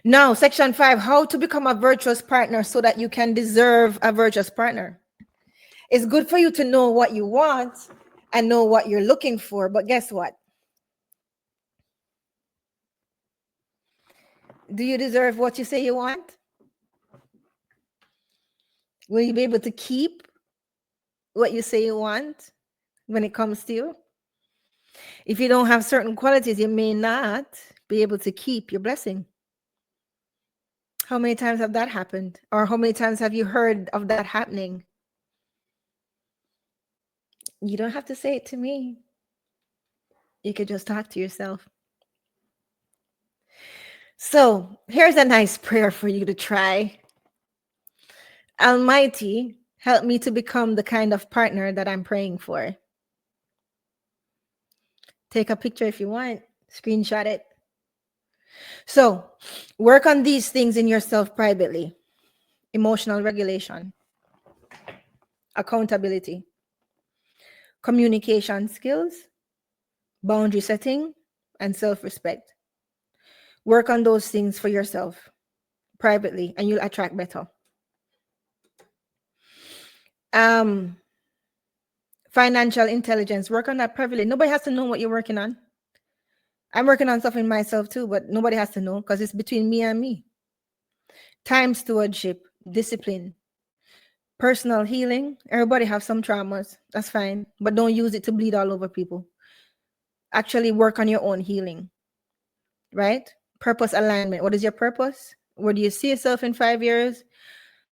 Now, section 5, how to become a virtuous partner so that you can deserve a virtuous partner. It's good for you to know what you want and know what you're looking for, but guess what? Do you deserve what you say you want? Will you be able to keep what you say you want when it comes to you? If you don't have certain qualities, you may not be able to keep your blessing. How many times have that happened? Or how many times have you heard of that happening? You don't have to say it to me. You could just talk to yourself. So here's a nice prayer for you to try. Almighty, help me to become the kind of partner that I'm praying for. Take a picture if you want, screenshot it. So work on these things in yourself privately. Emotional regulation, accountability, communication skills, boundary setting, and self-respect. Work on those things for yourself privately and you'll attract better. Financial intelligence, work on that privately. Nobody has to know what you're working on. I'm working on something myself too, but nobody has to know because it's between me and me. Time stewardship, discipline, personal healing. Everybody have some traumas. That's fine, but don't use it to bleed all over people. Actually work on your own healing, right? Purpose alignment. What is your purpose? Where do you see yourself in 5 years?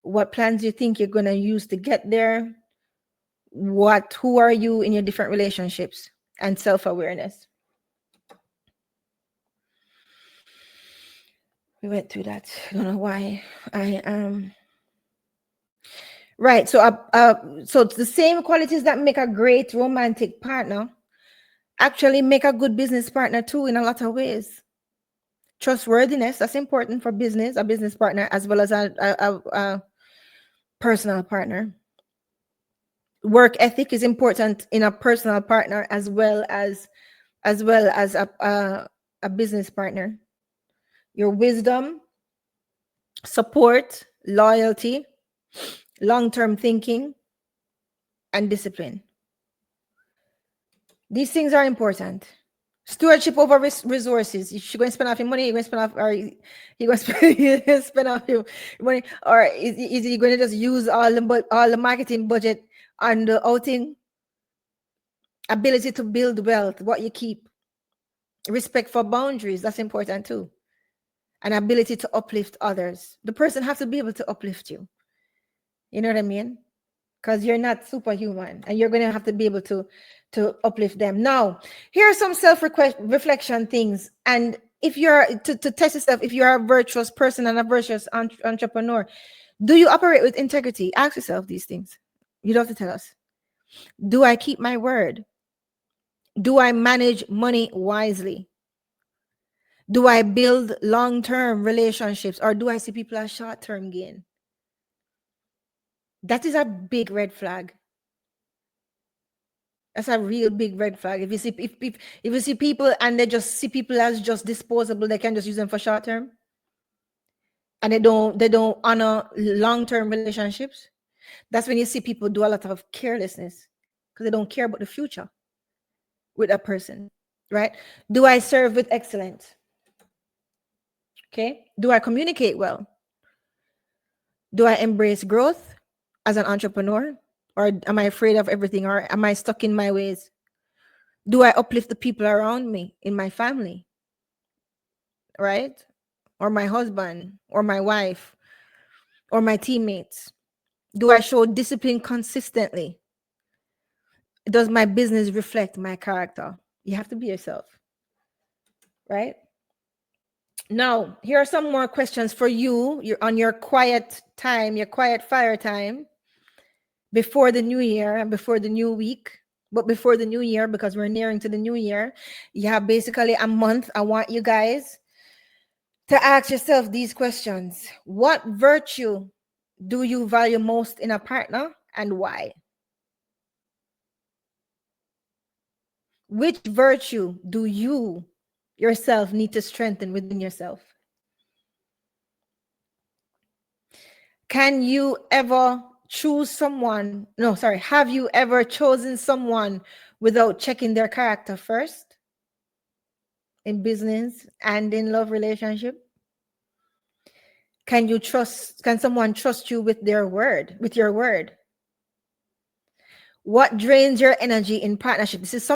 What plans do you think you're going to use to get there? Who are you in your different relationships? And self-awareness. We went through that. I don't know why I am. Right. So it's the same qualities that make a great romantic partner actually make a good business partner too in a lot of ways. Trustworthiness, that's important for business, a business partner, as well as a personal partner. Work ethic is important in a personal partner as well as a business partner. Your wisdom, support, loyalty, long-term thinking, and discipline. These things are important. Stewardship over resources. If you're going to spend off your money, you're going to spend off, or you're going to spend off your money, or is he going to just use all the marketing budget on the outing? Ability to build wealth, what you keep. Respect for boundaries, that's important too. An ability to uplift others. The person has to be able to uplift you. You know what I mean? Because you're not superhuman and you're going to have to be able to uplift them. Now, here are some self-reflection things. And if you're to test yourself, if you're a virtuous person and a virtuous entrepreneur, do you operate with integrity? Ask yourself these things. You don't have to tell us. Do I keep my word? Do I manage money wisely? Do I build long-term relationships, or do I see people as short-term gain? That is a big red flag. That's a real big red flag. If you see if you see people and they just see people as just disposable, they can just use them for short term, and they don't honor long-term relationships. That's when you see people do a lot of carelessness because they don't care about the future with a person, right? Do I serve with excellence? Okay. Do I communicate well? Do I embrace growth as an entrepreneur? Or am I afraid of everything? Or am I stuck in my ways? Do I uplift the people around me in my family? Right? Or my husband, or my wife, or my teammates? Do I show discipline consistently? Does my business reflect my character? You have to be yourself. Right? Now, here are some more questions for you. You're on your quiet time, your quiet fire time before the new year and before the new week. But before the new year, because we're nearing to the new year, you have basically a month. I want you guys to ask yourself these questions. What virtue do you value most in a partner and why? Which virtue do you yourself need to strengthen within yourself? Can you ever choose someone? No, sorry. Have you ever chosen someone without checking their character first in business and in love relationship? Can someone trust you with their word, with your word? What drains your energy in partnership? This is